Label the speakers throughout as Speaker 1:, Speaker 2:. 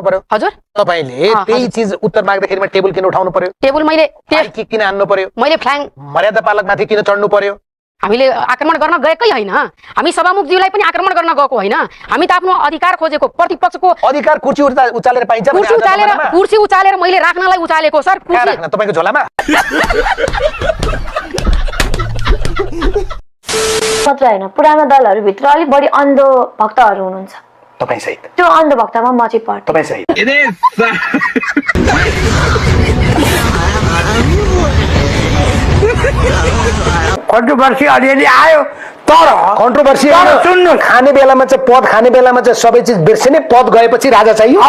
Speaker 1: पर्यो
Speaker 2: हजुर
Speaker 1: तपाईले त्यही चीज उत्तर माग्दाखेरिमा टेबल किन उठाउनु पर्यो
Speaker 2: टेबल मैले
Speaker 1: किन हान्नु पर्यो
Speaker 2: मैले फ्ल्याङ
Speaker 1: मर्यादा पालकमाथि किन चढ्नु पर्यो
Speaker 2: हामीले आक्रमण गर्न गएकै हैन हामी सभामुखज्यूलाई पनि आक्रमण गर्न गएको हैन हामी त आफ्नो अधिकार खोजेको प्रतिपक्षको
Speaker 1: अधिकार कुर्सी उचालेर पाइन्छ
Speaker 2: कुर्सी उचालेर मैले राख्नलाई उचालेको सर
Speaker 1: कुर्सी राख्न तपाईको झोलामा
Speaker 3: मात्र हैन पुरानो दलहरु भित्र अलि बढी अन्धो भक्तहरु हुनुहुन्छ
Speaker 1: तपाई सहित
Speaker 3: त्यो अन्धो भक्तमा म चाहिँ पर्छु
Speaker 1: तपाई सहित
Speaker 4: कन्ट्रोभर्सी अलिअलि आयो तर
Speaker 1: कन्ट्रोभर्सी
Speaker 4: सुन्नु
Speaker 1: खाने बेलामा चाहिँ पद खाने बेलामा चाहिँ सबै चीज बिर्सिने पद गएपछि राजा चाहियो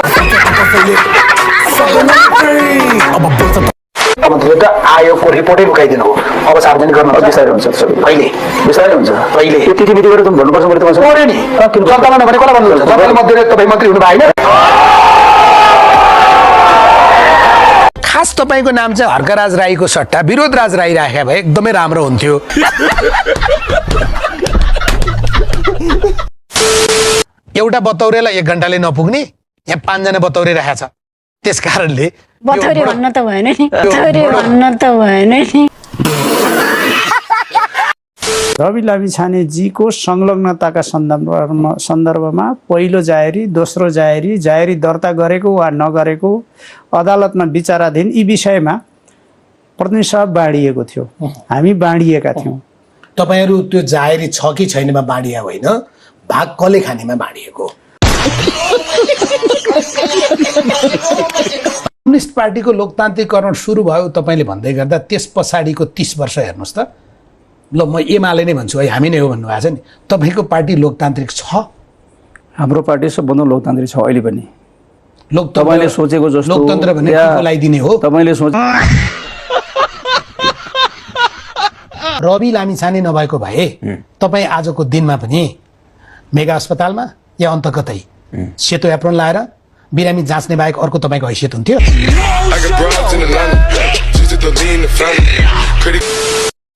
Speaker 1: मन्त्रीले त आयोगको रिपोर्टै लुकाइदिनु हो अब सार्वजनिक गर्न बिस्तारै हुन्छ अहिले बिस्तारै हुन्छ अहिले यो तिथिमिति गरेर तुम भन्नुपर्छ मैले तपाईँ पढ्यो नि जनतामा नभने कसलाई भन्नुहुन्छ जनताले मध्ये तपाईँ मन्त्री हुनु भएन खास तपाईको नाम चाहिँ हर्कराज राईको सट्टा विरोधराज राई राखे भए एकदमै राम्रो हुन्थ्यो एउटा बतौरेलाई 1 घण्टाले नपुग्ने यहाँ 5 जना बतौरे राखेछ त्यसकारणले
Speaker 5: बतौरे भन्न त भएन नि बतौरे भन्न त भएन नि
Speaker 6: रवि लामिछानेजीको संलग्नताका सन्दर्भमा पहिलो जाहेरी दोस्रो जाहेरी दर्ता गरेको वा नगरेको अदालतमा विचाराधीन यी विषयमा प्रतिनिधि सभा बाँडिएको थियो हामी बाँडिएका थियौं
Speaker 1: तपाईहरु त्यो जाहेरी छ कि छैनमा बाँडिया होइन भाग कले खानेमा बाँडिएको कम्युनिस्ट पार्टीको लोकतान्त्रिकरण सुरु भयो तपाईले भन्दै गर्दा त्यस पछाडीको 30 वर्ष हेर्नुस् त ल म एमाले नै भन्छु है हामी नै हो भन्नु भएको छ नि तपाईको पार्टी लोकतान्त्रिक छ
Speaker 6: हाम्रो पार्टी सबभन्दा लोकतान्त्रिक छ अहिले पनि
Speaker 1: तपाईले सोचेको जस्तो लोकतन्त्र भन्ने बोलाइदिने हो तपाईले सोच रवि लामिछाने नभएको भए तपाई आजको दिनमा पनि मेगा अस्पतालमा या अन्तकतै सेतो एप्रोन लाएर बिरामी जाँच्ने बाहेक अर्को तपाईको हैसियत हुन्थ्यो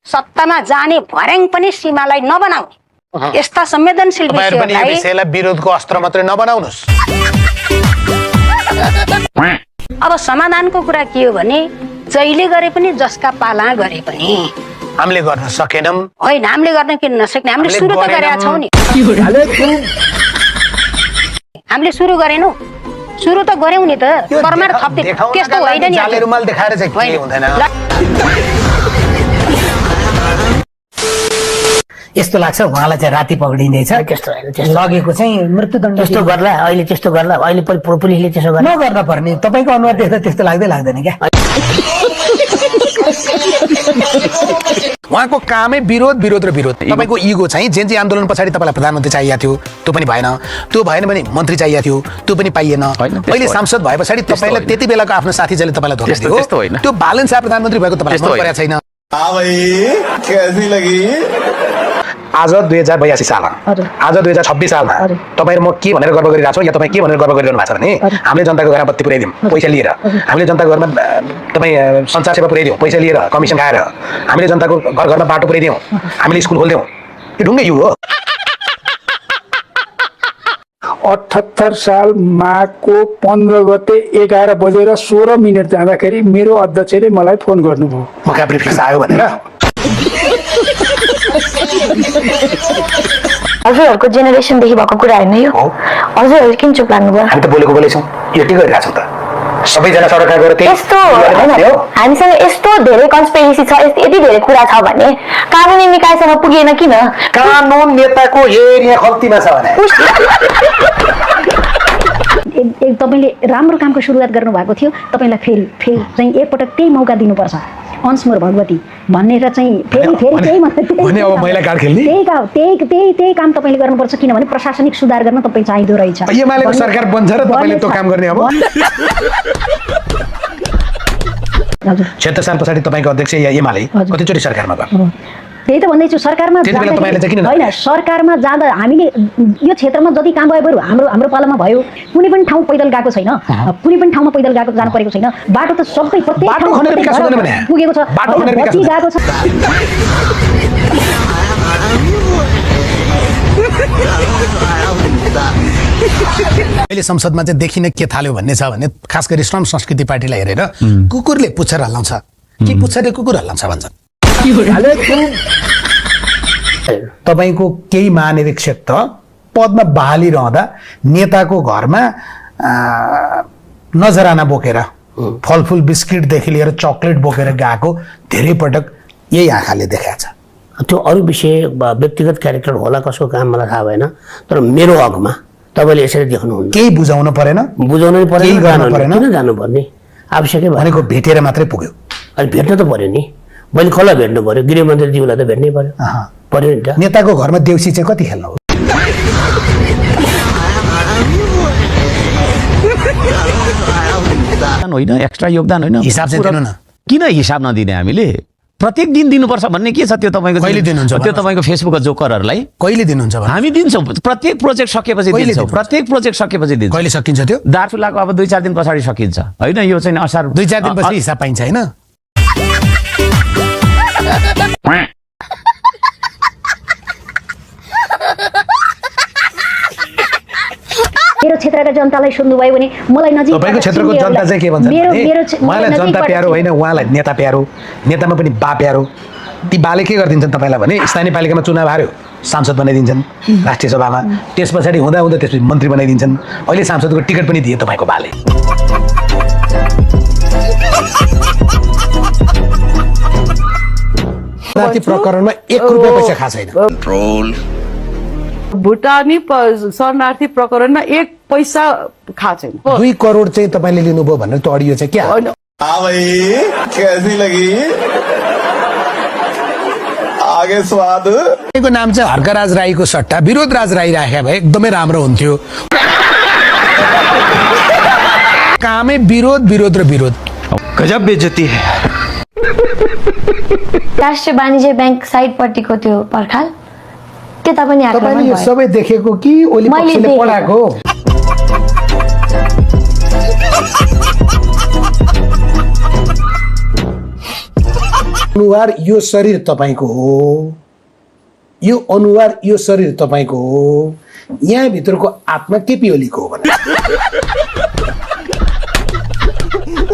Speaker 5: सत्तामा जाने भर्याङ पनि सीमालाई नबनाउने यस्ता संवेदनशील
Speaker 1: विषयलाई विरोधको अस्त्र मात्रै नबनाउनुस्
Speaker 5: अब समाधानको कुरा के हो भने जहिले गरे पनि जसका पाला गरे पनि
Speaker 1: हामीले गर्न सकेनौं
Speaker 5: होइन हामीले गर्न किन नसक्ने हामीले सुरु त गरेका छौं नि हामीले सुरु गरेनौ सुरु त गर्यौं नि त परमार थप्थे त्यस्तो होइन नि
Speaker 1: जाले रुमाल देखाएर चाहिँ के हुँदैन
Speaker 7: यस्तो लाग्छ उहाँलाई चाहिँ राति पक्रिँदैछ लगेको चाहिँ मृत्युदण्ड त्यस्तो गर्ला अहिले त्यस्तो गर्ला अहिले पुलिसले त्यसो गर्ला नगर्न पर्ने तपाईको अनुहार देख्दा त्यस्तो लाग्दैन क्या
Speaker 1: उहाँको कामै विरोध र विरोध तपाईको इगो चाहिँ जे आन्दोलन पछाडि तपाईलाई प्रधानमन्त्री चाहिएको थियो त्यो पनि भएन त्यो भएन भने मन्त्री चाहिएको थियो त्यो पनि पाइएन अहिले सांसद भए पछाडि तपाईलाई त्यति बेलाको आफ्नो साथी जसले तपाईलाई धोका दियो त्यो बालन शाह प्रधानमन्त्री भएको तपाईलाई मन परेको छैन आज 2082 साल आज 2026 सालमा तपाईहरु म के भनेर गर्व गरिरहेको छु या तपाई के भनेर गर्व गरिरहनु भएको छ भने हामीले जनताको घरमा बत्ती पुर्याइदियौं पैसा लिएर हामीले जनताको घरमा तपाई संचार सेवा पुर्याइदियौं पैसा लिएर कमिसन खाएर हामीले जनताको घरमा बाटो पुर्याइदियौं हामीले स्कुल खोल्दियौं यो ढुङ्गे युग हो
Speaker 4: 78 साल माघको 15 गते 11 बजेर 16 मिनेट जाँदाखेरि मेरो अध्यक्षले मलाई फोन गर्नुभयो
Speaker 1: म काप्री फिक्स आयो भनेर
Speaker 3: हजुरहरुको जेनेरेसनदेखि भएको कुरा हैन यो हजुरहरु किन चुप लाग्नुभयो
Speaker 1: हामी त बोलेको बोलेछौं यो के गरिरहेका छौं त सबैजना सडकमा गएर
Speaker 3: यस्तो हामीसँग यस्तो धेरै कन्स्पिरेसी छ यति धेरै कुरा छ भने कानुनी निकायसँग पुगेन किन
Speaker 1: कानुन नेताको एरिया खल्तीमा छ भने
Speaker 5: तपाईले राम्रो कामको सुरुवात गर्नु भएको थियो तपाईलाई फेरि चाहिँ एकपटक त्यही मौका दिनुपर्छ अंशमोर भगवती भनेर चाहिँ फेरि त्यही
Speaker 1: भने अब महिला कार्ड खेल्ने
Speaker 5: त्यही काम तपाईले गर्नुपर्छ किनभने प्रशासनिक सुधार गर्न तपाई चाहिदो रहेछ
Speaker 1: एमालेको सरकार बन्छ र तपाईले त्यो काम गर्ने अब 76 साल पछाडि तपाईको अध्यक्ष या एमाले कतिचोटी सरकारमा गयो
Speaker 5: त्यही त भन्दैछु सरकारमा होइन सरकारमा जाँदा हामीले यो क्षेत्रमा जति काम भयो बरु हाम्रो पालामा भयो कुनै पनि ठाउँ पैदल गएको छैन कुनै पनि ठाउँमा पैदल गएको जानु परेको छैन बाटो त सबै प्रत्येक ठाउँमा पुगेको छ बत्ती गएको छ
Speaker 1: अहिले संसदमा चाहिँ देखिने के थाल्यो भन्ने छ भने खास गरी श्रम संस्कृति पार्टीलाई हेरेर कुकुरले पुच्छर हल्लाउँछ कि पुच्छरले कुकुर हल्लाउँछ भन्छ। तपाईँको केही महानिरीक्षक त पदमा बहाली रहँदा नेताको घरमा नजराना बोकेर फलफुल बिस्किटदेखि लिएर चक्लेट बोकेर गएको धेरै पटक यही आँखाले देखाएको छ।
Speaker 8: त्यो अरू विषय व्यक्तिगत क्यारेक्टर होला कसको काम मलाई थाहा भएन, तर मेरो हकमा तपाईँले यसरी देख्नुहुन्न।
Speaker 1: केही बुझाउनु परेन,
Speaker 8: बुझाउनै
Speaker 1: केही गर्नु परेन,
Speaker 8: किन जानुपर्ने आवश्यकै
Speaker 1: भनेको भेटेर मात्रै पुग्यो।
Speaker 8: अनि भेट्न त पर्यो नि, मैले कसलाई भेट्नु पर्यो? गृहमन्त्रीज्यूलाई त भेट्नै पर्यो पर्यो नि त।
Speaker 1: नेताको घरमा देउसी चाहिँ कति खेल्नु हो?
Speaker 9: होइन एक्स्ट्रा योगदान होइन,
Speaker 1: हिसाब चाहिँ दिनु न।
Speaker 9: किन हिसाब नदिने? हामीले प्रत्येक दिन दिनुपर्छ भन्ने के छ? त्यो तपाईँको
Speaker 1: कहिले दिनुहुन्छ?
Speaker 9: त्यो तपाईँको फेसबुकका जोकरहरूलाई
Speaker 1: कहिले दिनुहुन्छ?
Speaker 9: हामी दिन्छौँ, प्रत्येक प्रोजेक्ट सकेपछि दिन्छौँ, प्रत्येक प्रोजेक्ट सकेपछि दिन्छौँ।
Speaker 1: कहिले सकिन्छ त्यो?
Speaker 9: दार्चुलाको अब 2-4 दिन पछाडि सकिन्छ होइन, यो चाहिँ असार
Speaker 1: 2-4 दिनपछि हिसाब पाइन्छ होइन।
Speaker 5: मेरो क्षेत्रका जनतालाई सुन्नुभयो भने मलाई नजिक
Speaker 1: तपाईँको क्षेत्रको जनता चाहिँ के भन्छ? उहाँलाई जनता प्यारो होइन, उहाँलाई नेता प्यारो, नेतामा पनि बा प्यारो। ती बाले के गरिदिन्छन् तपाईँलाई भने स्थानीय पालिकामा चुनाव हार्यो सांसद बनाइदिन्छन् राष्ट्रिय सभामा, त्यस पछाडि हुँदा हुँदा त्यसपछि मन्त्री बनाइदिन्छन्। अहिले सांसदको टिकट पनि दिए तपाईँको बाले। शरणार्थी प्रकरणमा 1 रुपियाँ पैसा खाएको छैन।
Speaker 10: भुटानी शरणार्थी प्रकरणमा 1 पैसा खाएको छैन।
Speaker 1: 2 करोड चाहिँ तपाईँले लिनुभयो भनेर त्यो अडियो चाहिँ क्या?
Speaker 11: कैसी लगी आगे स्वाद?
Speaker 1: को नाम चाहिँ हर्कराज राईको सट्टा विरोधराज राई राखे भए एकदमै राम्रो हुन्थ्यो। कामै विरोध विरोध र विरोध।
Speaker 9: गजब बेइज्जती है।
Speaker 3: राष्ट्रिय वाणिज्य बैंक साइडपट्टिको त्यो पर्खाल त्यता पनि आक्रमण
Speaker 1: तपाईले यो
Speaker 3: भयो।
Speaker 1: सबै देखेको कि ओली पक्षले पढाएको? अनुहार यो शरीर तपाईको हो, यो अनुहार यो शरीर तपाईको हो, यहाँ भित्रको आत्मा केपी ओलीको हो भने